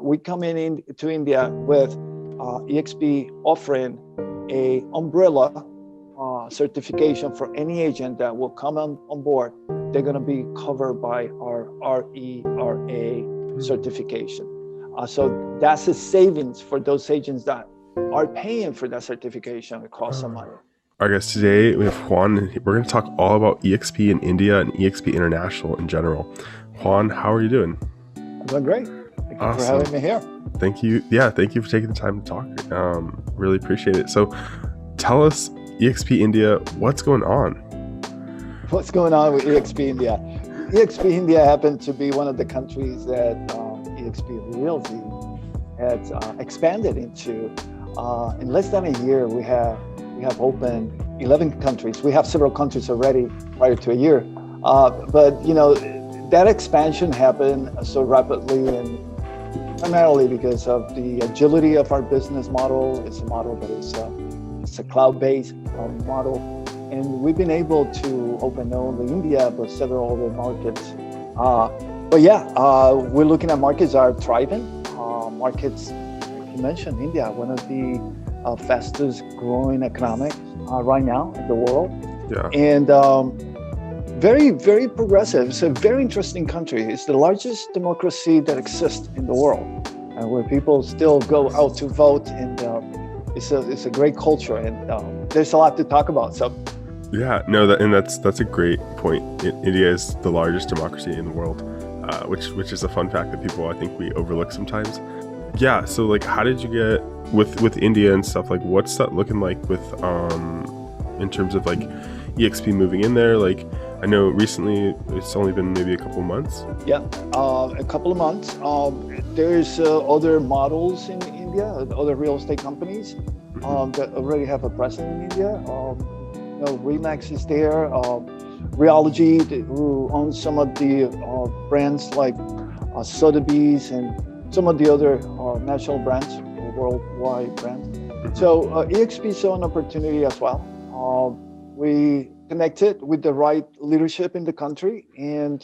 we come to India with EXP offering a umbrella certification for any agent that will come on board. They're going to be covered by our RERA certification. So that's a savings for those agents that are paying for that certification across some money. All right, guys, today we have Juan, and we're going to talk all about EXP in India and EXP International in general. Juan, how are you doing? I'm doing great. Thank you for having me here. Thank you. Yeah, thank you for taking the time to talk. Really appreciate it. So tell us, EXP India, what's going on? What's going on with EXP India? EXP India happened to be one of the countries that EXP Realty has expanded into. In less than a year, we have opened 11 countries. We have several countries already prior to a year. But that expansion happened so rapidly, and primarily because of the agility of our business model. It's a model that is it's a cloud-based model, and we've been able to open not only India but several other markets. We're looking at markets that are thriving. Markets, like you mentioned, India, one of the fastest growing economics right now in the world. Yeah. And very, very progressive. It's a very interesting country. It's the largest democracy that exists in the world, and where people still go out to vote, and it's a great culture, and there's a lot to talk about. So yeah, no, that's a great point. India is the largest democracy in the world, which is a fun fact that people, I think, we overlook sometimes. Yeah, so like, how did you get with India and stuff? Like, what's that looking like with in terms of like EXP moving in there? Like, I know recently it's only been maybe a couple of months. Yeah, a couple of months. There's other models in India, other real estate companies that already have a presence in India. Remax is there. Realogy, who owns some of the brands like Sotheby's and some of the other national brands, or worldwide brands. So EXP saw an opportunity as well. We connected with the right leadership in the country, and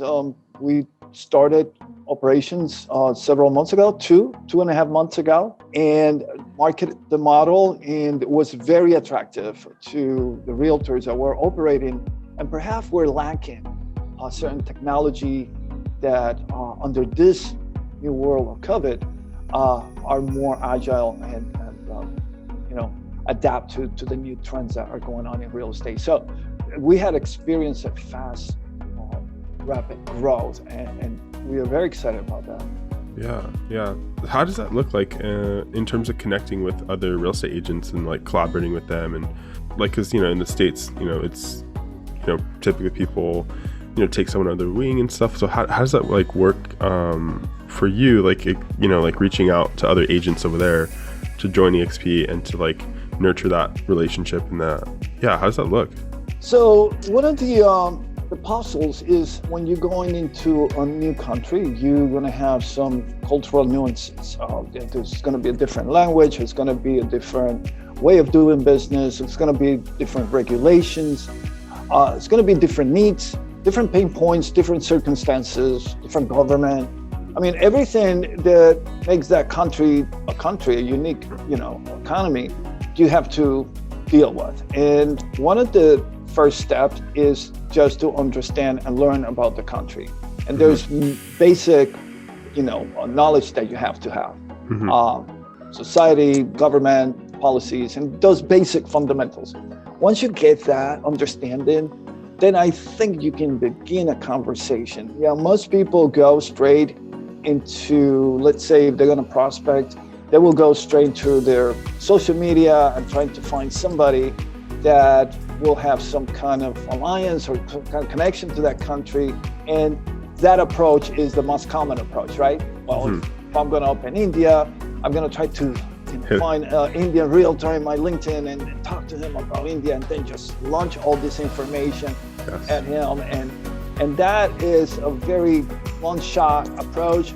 we started operations several months ago, two and a half months ago, and marketed the model, and it was very attractive to the realtors that were operating, and perhaps we're lacking certain technology that under this new world of COVID are more agile and adapt to the new trends that are going on in real estate. So we had experienced a fast, rapid growth, and we are very excited about that. Yeah. How does that look like in terms of connecting with other real estate agents and like collaborating with them? And like, because in the States, it's typically people take someone under their wing and stuff. So how does that like work for you? Like like reaching out to other agents over there to join EXP and to like nurture that relationship, and that, how does that look? So one of the puzzles is when you're going into a new country, you're going to have some cultural nuances. There's going to be a different language. It's going to be a different way of doing business. It's going to be different regulations. It's going to be different needs, different pain points, different circumstances, different government. I mean, everything that makes that country a unique, economy, you have to deal with. And one of the first steps is just to understand and learn about the country. And there's basic, knowledge that you have to have. Society, government, policies, and those basic fundamentals. Once you get that understanding, then I think you can begin a conversation. Most people go straight into, let's say, if they're going to prospect, they will go straight to their social media and trying to find somebody that will have some kind of alliance or kind of connection to that country. And that approach is the most common approach, right? Well, if I'm going to open India, I'm going to try to find an Indian realtor in my LinkedIn and talk to him about India, and then just launch all this information at him. And that is a very gunshot approach.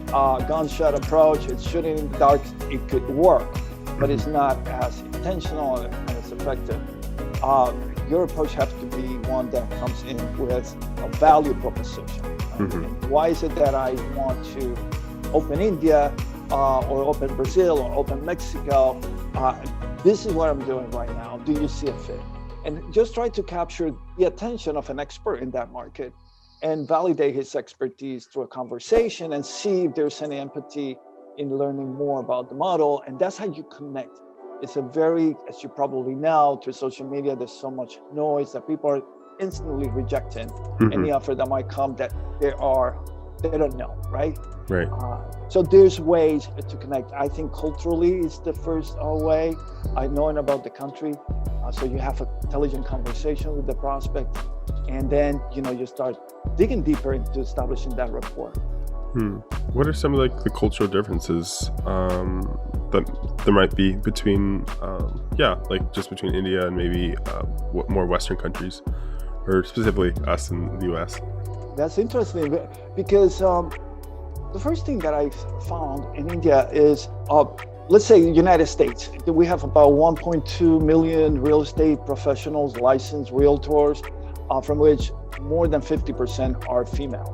It's shooting in the dark. It could work, but it's not as intentional and as effective. Your approach has to be one that comes in with a value proposition. Why is it that I want to open India? or open Brazil or open Mexico. This is what I'm doing right now. Do you see a fit? And just try to capture the attention of an expert in that market and validate his expertise through a conversation and see if there's any empathy in learning more about the model. And that's how you connect. It's a very, as you probably know, through social media, there's so much noise that people are instantly rejecting any offer that might come that they don't know, right? Right. So there's ways to connect. I think culturally is the first way. Knowing about the country, so you have an intelligent conversation with the prospect, and then you start digging deeper into establishing that rapport. What are some of like the cultural differences that there might be between, like just between India and maybe more Western countries, or specifically us in the U.S.? That's interesting because the first thing that I found in India is, let's say United States, we have about 1.2 million real estate professionals, licensed realtors, from which more than 50% are female.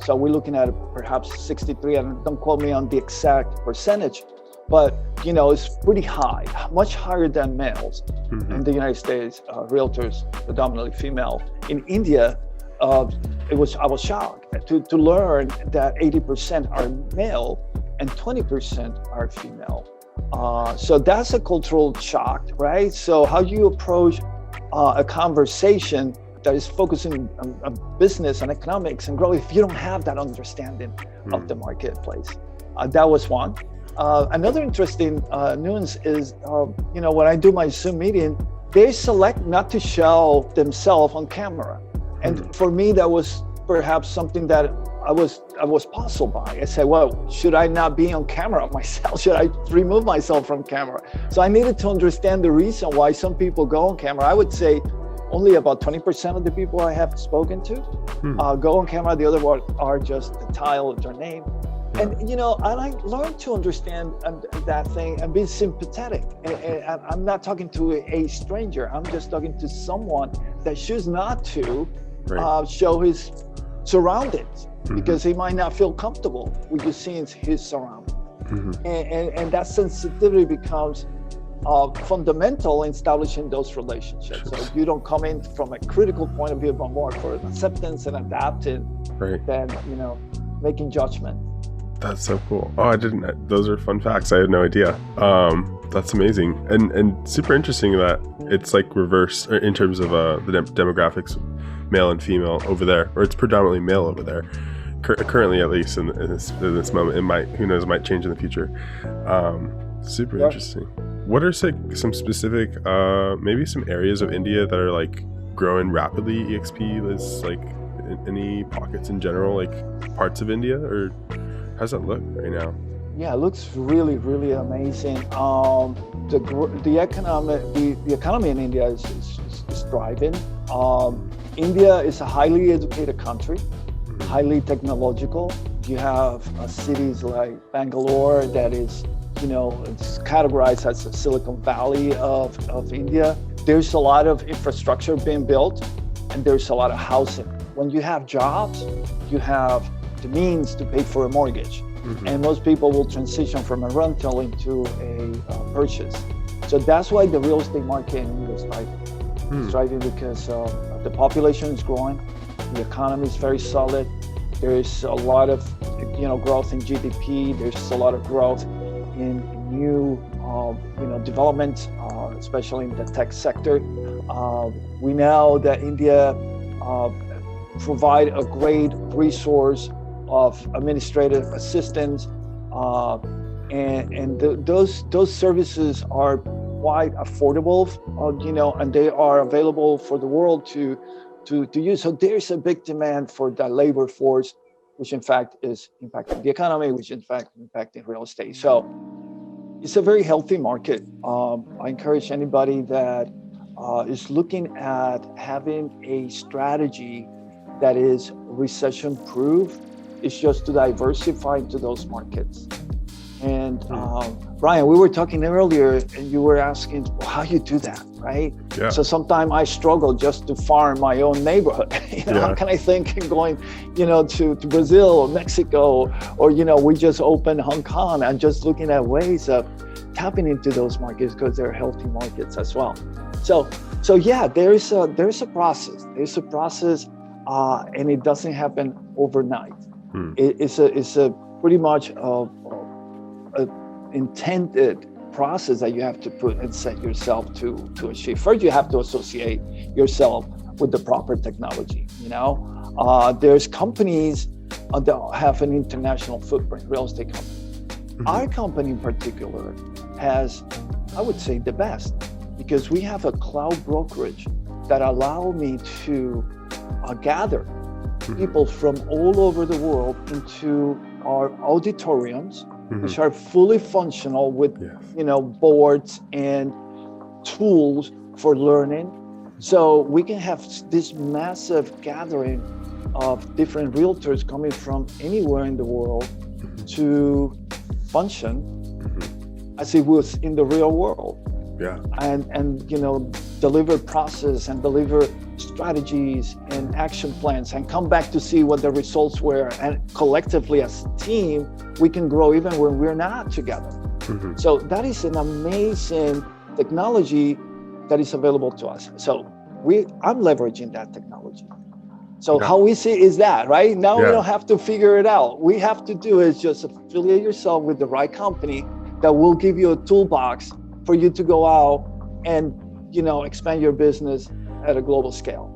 So we're looking at perhaps 63, and don't quote me on the exact percentage, but it's pretty high, much higher than males. In the United States, realtors predominantly female. In India, I was shocked to learn that 80% are male and 20% are female. So that's a cultural shock, right? So how you approach a conversation that is focusing on business and economics and growth if you don't have that understanding of the marketplace? That was one. Another interesting nuance is, when I do my Zoom meeting, they select not to show themselves on camera. And for me, that was perhaps something that I was puzzled by. I said, well, should I not be on camera myself? Should I remove myself from camera? So I needed to understand the reason why some people go on camera. I would say only about 20% of the people I have spoken to go on camera. The other ones are just the title of their name. And, I learned to understand that thing and be sympathetic. And I'm not talking to a stranger. I'm just talking to someone that chooses not to show his surroundings because he might not feel comfortable with you seeing his surroundings. And that sensitivity becomes fundamental in establishing those relationships. So you don't come in from a critical point of view, but more for acceptance and adapting than, making judgment. That's so cool. Oh, those are fun facts. I had no idea. That's amazing. And super interesting that it's like reverse in terms of the demographics, male and female over there, or it's predominantly male over there. Currently, at least in this moment, who knows, it might change in the future. Super interesting. What are some specific, maybe some areas of India that are like growing rapidly? EXP is like any pockets in general, like parts of India, or how's that look right now? Yeah, it looks really, really amazing. The economy in India is thriving. India is a highly educated country, highly technological. You have cities like Bangalore that is, it's categorized as the Silicon Valley of India. There's a lot of infrastructure being built, and there's a lot of housing. When you have jobs, you have the means to pay for a mortgage. And most people will transition from a rental into a purchase. So that's why the real estate market in India is thriving. It's thriving because the population is growing, the economy is very solid. There is a lot of growth in GDP. There's a lot of growth in new development, especially in the tech sector. We know that India provide a great resource of administrative assistance, and those services are quite affordable, and they are available for the world to use. So there's a big demand for the labor force, which in fact is impacting the economy, which in fact impacting real estate. So it's a very healthy market. I encourage anybody that is looking at having a strategy that is recession-proof, is just to diversify into those markets. And Brian, we were talking earlier, and you were asking, well, how you do that, right? Yeah. So sometimes I struggle just to farm my own neighborhood. How can I think in going, to Brazil or Mexico, or we just opened Hong Kong, and just looking at ways of tapping into those markets because they're healthy markets as well. So yeah, there's a process. There's a process, and it doesn't happen overnight. It's a pretty much a intended process that you have to put and set yourself to achieve. First, you have to associate yourself with the proper technology. There's companies that have an international footprint, real estate companies. Our company in particular has, I would say, the best, because we have a cloud brokerage that allow me to gather people from all over the world into our auditoriums, which are fully functional with boards and tools for learning. So we can have this massive gathering of different realtors coming from anywhere in the world to function as it was in the real world. And deliver process and deliver strategies and action plans, and come back to see what the results were, and collectively as a team we can grow even when we're not together. So that is an amazing technology that is available to us. So I'm leveraging that technology. So how easy is that, right? Now we don't have to figure it out. We have to do is just affiliate yourself with the right company that will give you a toolbox for you to go out and expand your business at a global scale.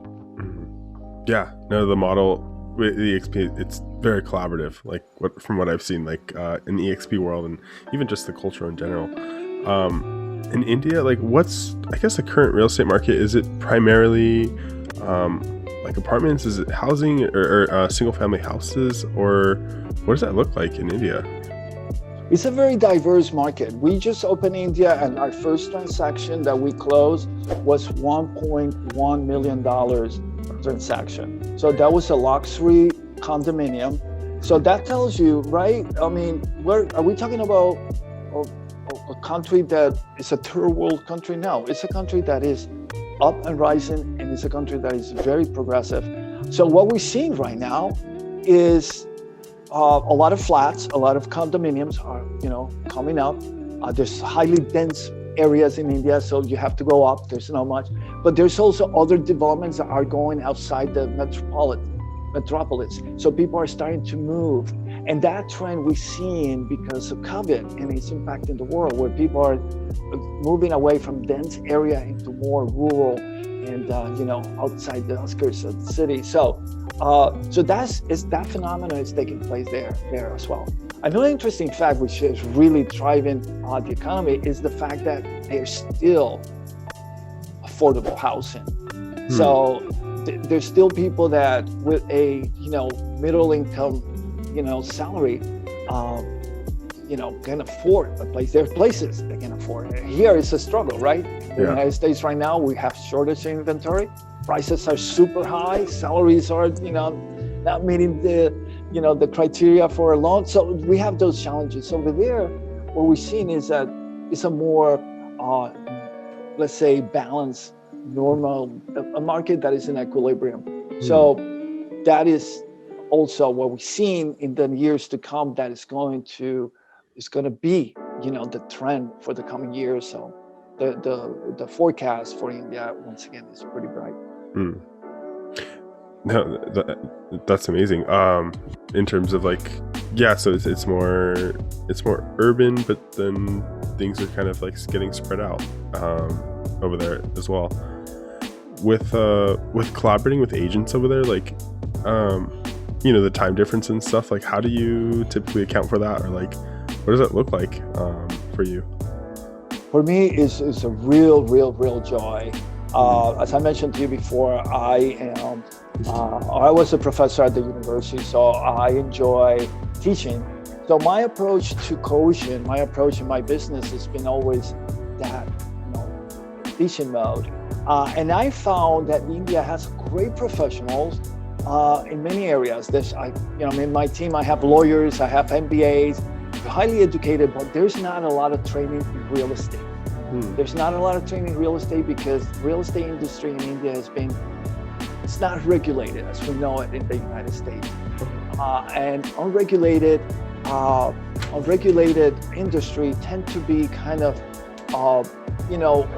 The model with the EXP, it's very collaborative, like from what I've seen, like in the EXP world, and even just the culture in general. In India, like what's, I guess, the current real estate market? Is it primarily like apartments? Is it housing or single family houses, or what does that look like in India? It's a very diverse market. We just opened India, and our first transaction that we closed was $1.1 million transaction. So that was a luxury condominium. So that tells you, right? I mean, are we talking about a country that is a third world country? No, it's a country that is up and rising, and it's a country that is very progressive. So what we're seeing right now is a lot of flats, a lot of condominiums are, coming up. There's highly dense areas in India, so you have to go up. There's not much, but there's also other developments that are going outside the metropolis. So people are starting to move, and that trend we're seeing because of COVID, and it's impacting the world, where people are moving away from dense area into more rural and outside the outskirts of the city. So that phenomenon is taking place there as well. Another interesting fact, which is really driving the economy, is the fact that there's still affordable housing. So there's still people that with a middle income salary can afford a place. There are places they can afford it. Here it's a struggle, right? In the United States right now, we have shortage of inventory. Prices are super high. Salaries are, not meeting the criteria for a loan. So we have those challenges. Over there, what we're seeing is that it's a more, let's say, balanced, normal, a market that is in equilibrium. So that is also what we're seeing in the years to come. That is going to be, the trend for the coming years. So the forecast for India, once again, is pretty bright. No, that's amazing. In terms of so it's more urban, but then things are kind of like getting spread out over there as well. With collaborating with agents over there, the time difference and stuff, how do you typically account for that, or what does that look like for you? For me, it's a real joy. As I mentioned to you before, I was a professor at the university, so I enjoy teaching. So my approach to coaching, my approach in my business has been always that, teaching mode. And I found that India has great professionals in many areas. In my team, I have lawyers, I have MBAs, highly educated, but there's not a lot of training in real estate. There's not a lot of training in real estate because real estate industry in India it's not regulated as we know it in the United States. And unregulated industry tend to be kind of, a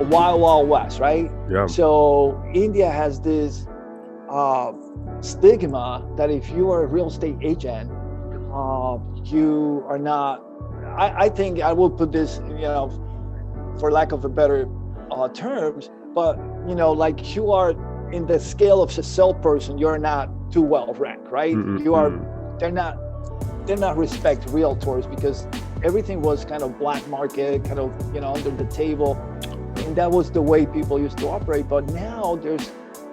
wild west, right? Yeah. So India has this stigma that if you are a real estate agent, you are not, I think I will put this, for lack of a better terms, but, like you are in the scale of a salesperson, you're not too well ranked, right? They're not respect realtors because everything was kind of black market, kind of, under the table. And that was the way people used to operate. But now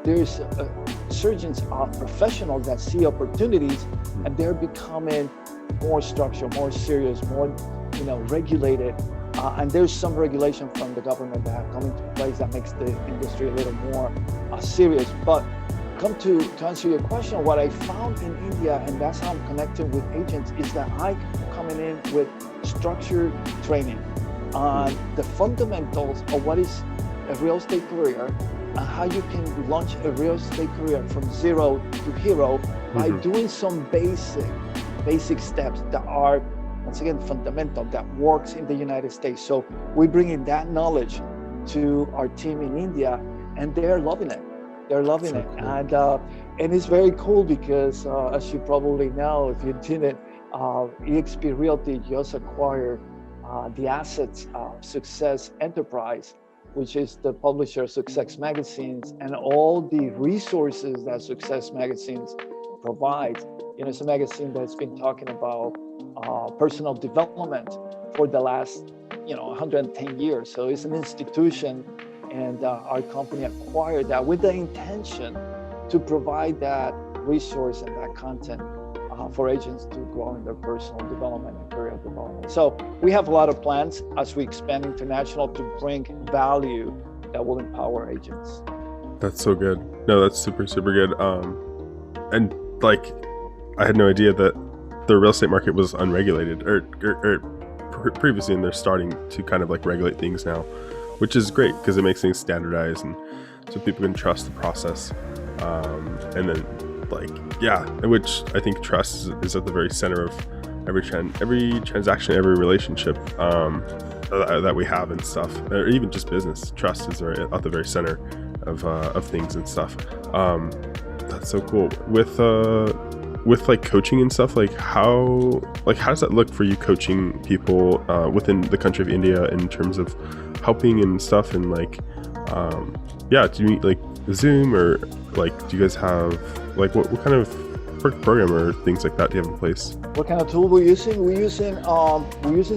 there's a surgence of professionals that see opportunities and they're becoming more structured, more serious, more, regulated. And there's some regulation from the government that have come into place that makes the industry a little more serious. But to answer your question, what I found in India, and that's how I'm connecting with agents, is that I coming in with structured training on the fundamentals of what is a real estate career and how you can launch a real estate career from zero to hero by doing some basic steps that are, once again, fundamental, that works in the United States. So we bring in that knowledge to our team in India, and they're loving it. They're loving it. Cool. And it's very cool because, as you probably know, if you didn't, EXP Realty just acquired the assets of Success Enterprise, which is the publisher of Success Magazines, and all the resources that Success Magazines provides. It's a magazine that's been talking about personal development for the last, 110 years. So it's an institution, and our company acquired that with the intention to provide that resource and that content for agents to grow in their personal development and career development. So we have a lot of plans as we expand international to bring value that will empower agents. That's so good. No, that's super, super good. And like, I had no idea that the real estate market was unregulated or previously, and they're starting to kind of like regulate things now, which is great because it makes things standardized and so people can trust the process. And then which I think trust is at the very center of every transaction, every relationship that we have and stuff, or even just business. Trust is at the very center of things and stuff. That's so cool. With like coaching and stuff, like how does that look for you, coaching people within the country of India in terms of helping and stuff, and do you like Zoom, or like do you guys have like what kind of program or things like that do you have in place? What kind of tool we're using? We're using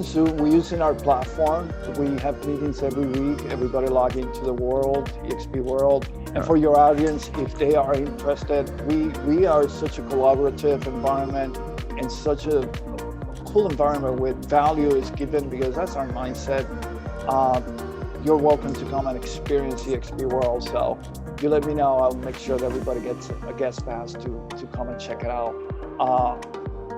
Zoom. We're using our platform. We have meetings every week. Everybody log into the world, EXP World. And for your audience, if they are interested, we are such a collaborative environment and such a cool environment where value is given, because that's our mindset. You're welcome to come and experience EXP World. So you let me know. I'll make sure that everybody gets a guest pass to come and check it out.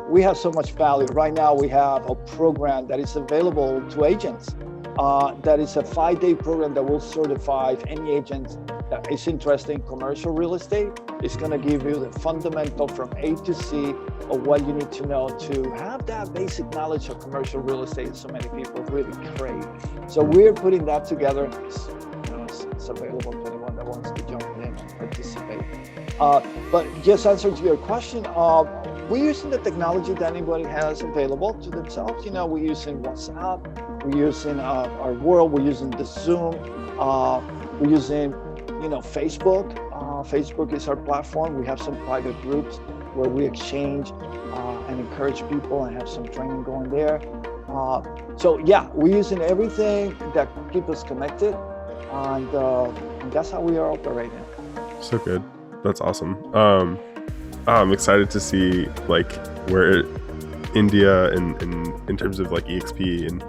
We have so much value. Right now, we have a program that is available to agents. That is a 5-day program that will certify any agent that is interested in commercial real estate. It's going to give you the fundamental from A to C of what you need to know to have that basic knowledge of commercial real estate so many people really crave. So we're putting that together. It's available to anyone that wants to jump in and participate. But just answer to your question, we're using the technology that anybody has available to themselves. We're using WhatsApp, we're using our world, we're using the Zoom, we're using, Facebook. Facebook is our platform. We have some private groups where we exchange and encourage people and have some training going there. We're using everything that keeps us connected, and that's how we are operating. So good. That's awesome. I'm excited to see like where India in terms of like EXP and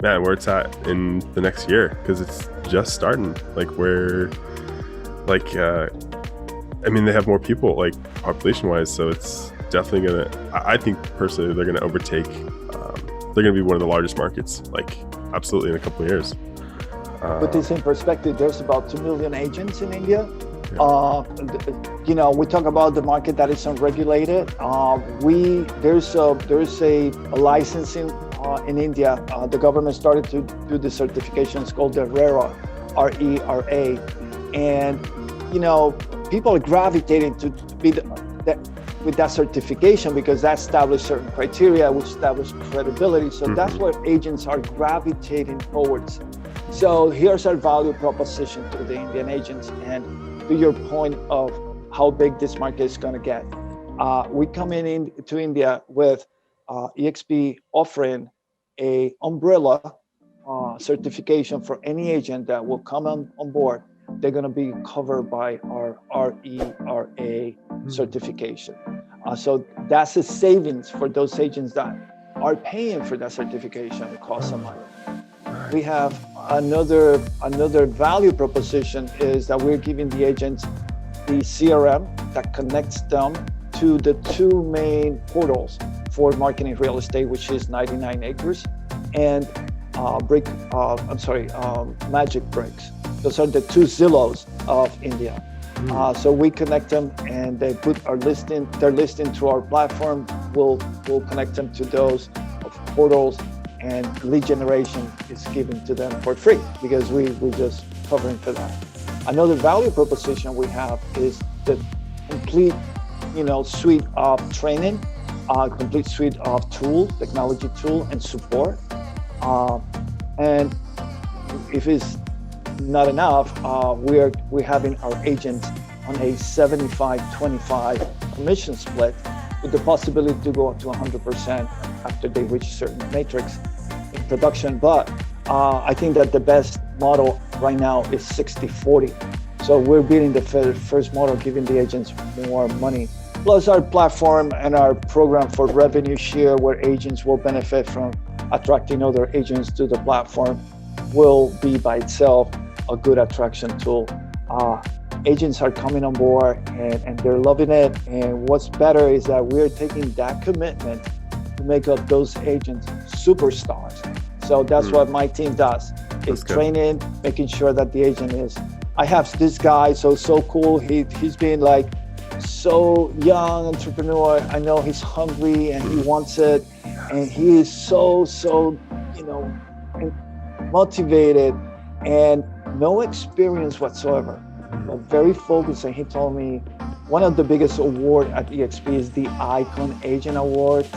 where it's at in the next year, because it's just starting. Like where they have more people like population wise, so it's definitely I think personally they're gonna overtake they're going to be one of the largest markets, like absolutely in a couple of years. Put this in perspective, there's about 2 million agents in India. We talk about the market that is unregulated. There's a licensing in India. The government started to do the certifications called the RERA, RERA, and people are gravitating to be with that certification because that established certain criteria, which established credibility. So that's what agents are gravitating towards. So here's our value proposition to the Indian agents, and to your point of how big this market is going to get. We come into India with EXP offering a umbrella certification for any agent that will come on board. They're going to be covered by our RERA certification. So that's a savings for those agents that are paying for that certification. It costs some money. We have another value proposition is that we're giving the agents the CRM that connects them to the two main portals for marketing real estate, which is 99 Acres and Magic Bricks. Those are the two Zillows of India. So we connect them, and they put their listing to our platform. We'll connect them to those portals, and lead generation is given to them for free because we're just covering for that. Another value proposition we have is the complete, suite of training, complete suite of tools, technology tool and support. And if it's not enough, we're having our agents on a 75-25 commission split with the possibility to go up to 100% after they reach certain metrics in production. But I think that the best model right now is 60-40. So we're beating the first model, giving the agents more money. Plus our platform and our program for revenue share, where agents will benefit from attracting other agents to the platform, will be by itself a good attraction tool. Agents are coming on board and they're loving it. And what's better is that we're taking that commitment to make up those agents superstars. So that's what my team does. It's training, making sure that the agent is. I have this guy, so cool. He's been like so young entrepreneur. I know he's hungry and he wants it, and he is so motivated and no experience whatsoever, but very focused. And he told me one of the biggest award at EXP is the Icon Agent Award.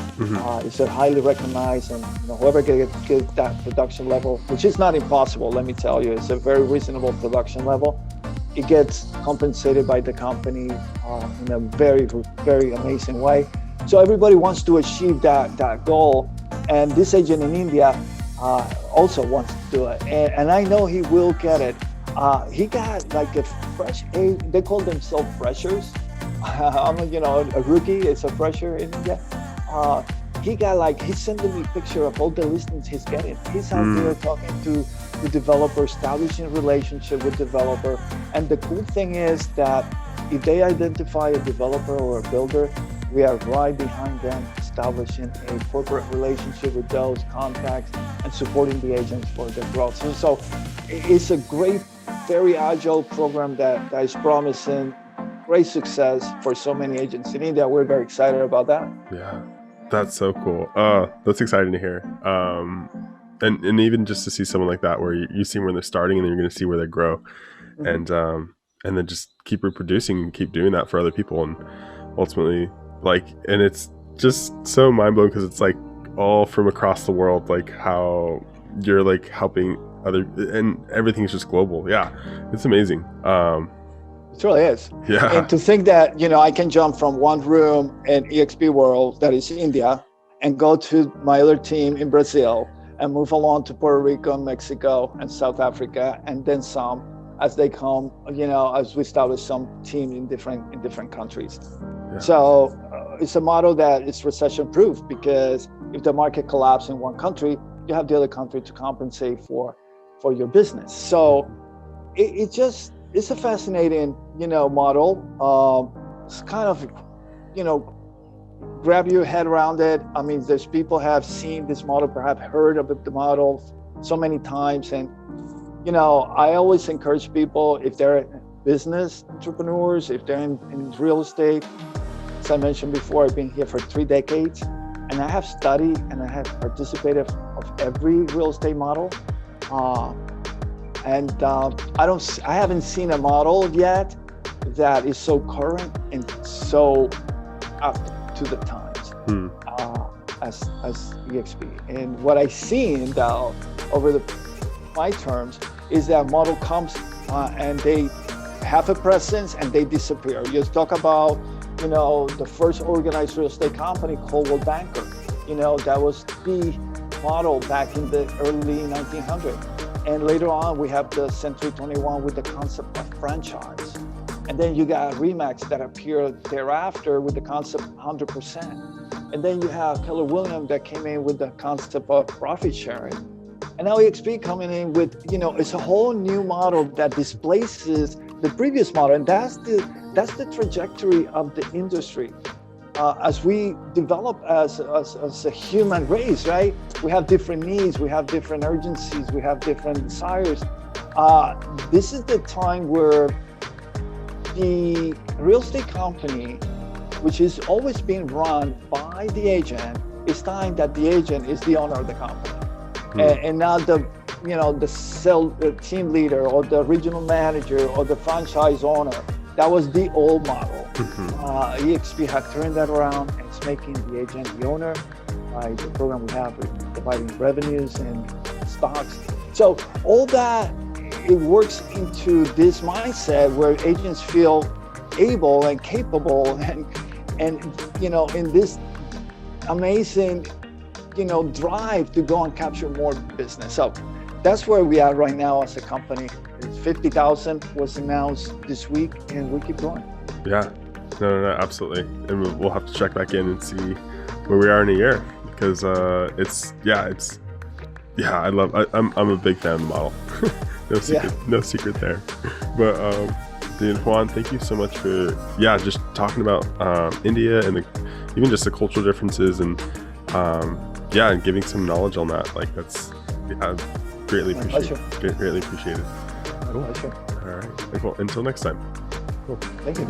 It's a highly recognized, and whoever can get that production level, which is not impossible, let me tell you, it's a very reasonable production level. It gets compensated by the company in a very, very amazing way. So everybody wants to achieve that goal. And this agent in India also wants to do it. And I know he will get it. He got like a fresh age. They call themselves freshers. I'm a rookie. It's a fresher in India. He's sending me a picture of all the listings he's getting. He's out there talking to the developer, establishing relationship with developer. And the cool thing is that if they identify a developer or a builder, we are right behind them, establishing a corporate relationship with those contacts and supporting the agents for their growth. So it's a great, very agile program that is promising great success for so many agents in India. We're very excited about that. Yeah, that's so cool. That's exciting to hear. And even just to see someone like that, where you see when they're starting and then you're going to see where they grow, and then just keep reproducing and keep doing that for other people, and ultimately, and it's just so mind blowing because it's like all from across the world, like how you're like helping other, and everything's just global. Yeah, it's amazing. It really is. Yeah. And to think that, I can jump from one room in EXP world, that is India, and go to my other team in Brazil and move along to Puerto Rico, Mexico, and South Africa, and then some as they come, as we establish some team in different countries. Yeah. So it's a model that is recession proof, because if the market collapses in one country, you have the other country to compensate for your business. So it's a fascinating, model. It's kind of, grab your head around it. I mean, there's people have seen this model, perhaps heard of the model so many times. And, you know, I always encourage people, if they're business entrepreneurs, if they're in real estate, as I mentioned before, I've been here for 3 decades, and I have studied and I have participated of every real estate model. I haven't seen a model yet that is so current and so up to the times as EXP. And what I've seen though over my terms is that model comes and they have a presence and they disappear. You talk about, you know, the first organized real estate company, Coldwell Banker. You know, that was the model back in the early 1900s. And later on, we have the Century 21 with the concept of franchise. And then you got Remax that appeared thereafter with the concept of 100%. And then you have Keller Williams that came in with the concept of profit sharing. And now EXP coming in with, you know, it's a whole new model that displaces the previous model. And that's the trajectory of the industry. As we develop as a human race, right? We have different needs, we have different urgencies, we have different desires. This is the time where the real estate company, which is always being run by the agent, it's time that the agent is the owner of the company. And not the team leader or the regional manager or the franchise owner. That was the old model. EXP had turned that around and it's making the agent the owner by the program we have with providing revenues and stocks. So all that, it works into this mindset where agents feel able and capable and you know, in this amazing, you know, drive to go and capture more business. So that's where we are right now as a company. 50,000 was announced this week, and we keep going. Yeah, no, absolutely. And we'll have to check back in and see where we are in a year, because I'm a big fan of the model. No secret there. But Juan, thank you so much for just talking about India and even just the cultural differences and and giving some knowledge on that. Like that's greatly appreciated. Greatly appreciated. Cool. All right. Well, until next time. Cool. Thank you.